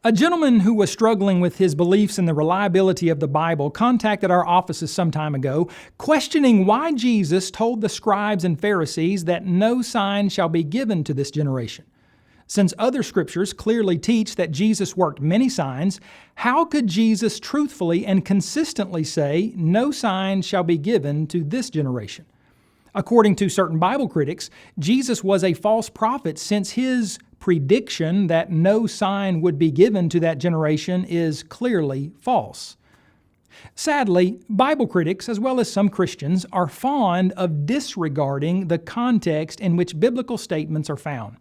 A gentleman who was struggling with his beliefs in the reliability of the Bible contacted our offices some time ago, questioning why Jesus told the scribes and Pharisees that no sign shall be given to this generation. Since other scriptures clearly teach that Jesus worked many signs, how could Jesus truthfully and consistently say, no sign shall be given to this generation? According to certain Bible critics, Jesus was a false prophet since his prediction that no sign would be given to that generation is clearly false. Sadly, Bible critics, as well as some Christians, are fond of disregarding the context in which biblical statements are found.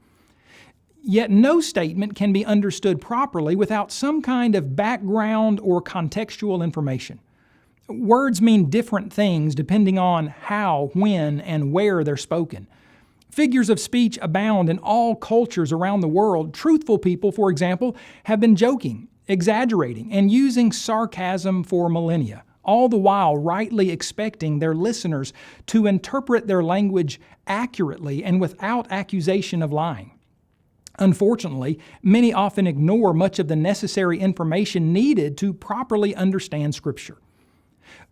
Yet no statement can be understood properly without some kind of background or contextual information. Words mean different things depending on how, when, and where they're spoken. Figures of speech abound in all cultures around the world. Truthful people, for example, have been joking, exaggerating, and using sarcasm for millennia, all the while rightly expecting their listeners to interpret their language accurately and without accusation of lying. Unfortunately, many often ignore much of the necessary information needed to properly understand Scripture.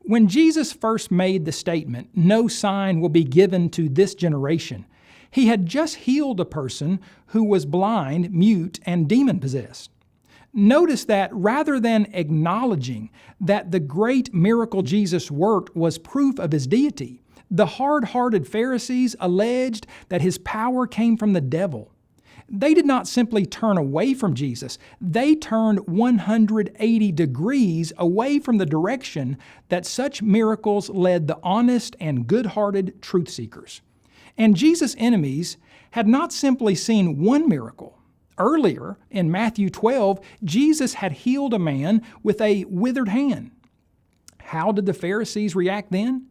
When Jesus first made the statement, "No sign will be given to this generation," he had just healed a person who was blind, mute, and demon-possessed. Notice that rather than acknowledging that the great miracle Jesus worked was proof of his deity, the hard-hearted Pharisees alleged that his power came from the devil. They did not simply turn away from Jesus. They turned 180 degrees away from the direction that such miracles led the honest and good-hearted truth seekers. And Jesus' enemies had not simply seen one miracle. Earlier, in Matthew 12, Jesus had healed a man with a withered hand. How did the Pharisees react then?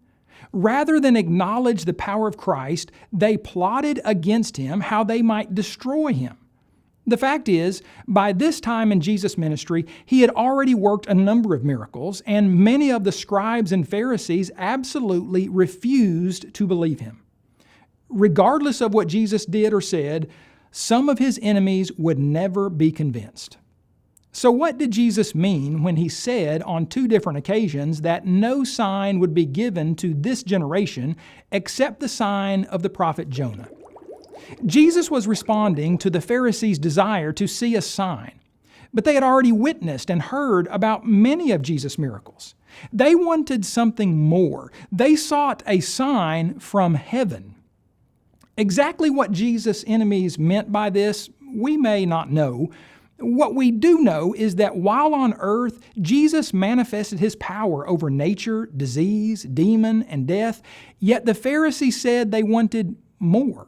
Rather than acknowledge the power of Christ, they plotted against him how they might destroy him. The fact is, by this time in Jesus' ministry, he had already worked a number of miracles, and many of the scribes and Pharisees absolutely refused to believe him. Regardless of what Jesus did or said, some of his enemies would never be convinced. So what did Jesus mean when he said on two different occasions that no sign would be given to this generation except the sign of the prophet Jonah? Jesus was responding to the Pharisees' desire to see a sign, but they had already witnessed and heard about many of Jesus' miracles. They wanted something more. They sought a sign from heaven. Exactly what Jesus' enemies meant by this, we may not know. What we do know is that while on earth, Jesus manifested his power over nature, disease, demon, and death, yet the Pharisees said they wanted more.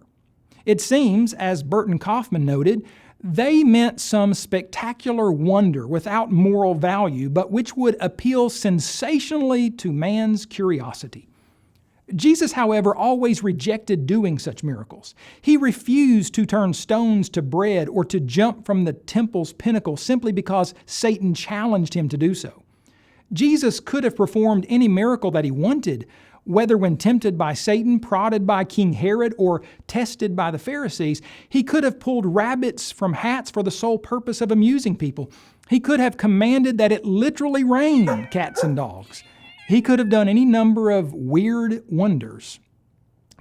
It seems, as Burton Kaufman noted, they meant some spectacular wonder without moral value, but which would appeal sensationally to man's curiosity. Jesus, however, always rejected doing such miracles. He refused to turn stones to bread or to jump from the temple's pinnacle simply because Satan challenged him to do so. Jesus could have performed any miracle that he wanted, whether when tempted by Satan, prodded by King Herod, or tested by the Pharisees. He could have pulled rabbits from hats for the sole purpose of amusing people. He could have commanded that it literally rain cats and dogs. He could have done any number of weird wonders.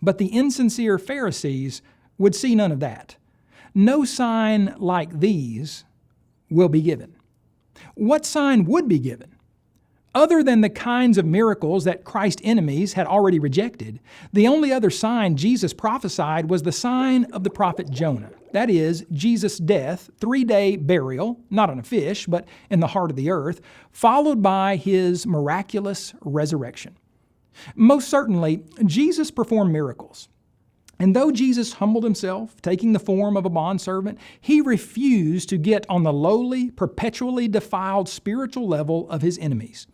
But the insincere Pharisees would see none of that. No sign like these will be given. What sign would be given? Other than the kinds of miracles that Christ's enemies had already rejected, the only other sign Jesus prophesied was the sign of the prophet Jonah. That is, Jesus' death, 3-day burial, not on a fish, but in the heart of the earth, followed by his miraculous resurrection. Most certainly, Jesus performed miracles. And though Jesus humbled himself, taking the form of a bondservant, he refused to get on the lowly, perpetually defiled spiritual level of his enemies.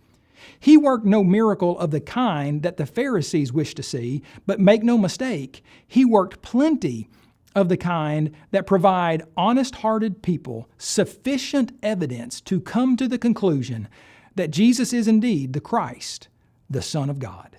He worked no miracle of the kind that the Pharisees wished to see, but make no mistake, he worked plenty of the kind that provide honest-hearted people sufficient evidence to come to the conclusion that Jesus is indeed the Christ, the Son of God.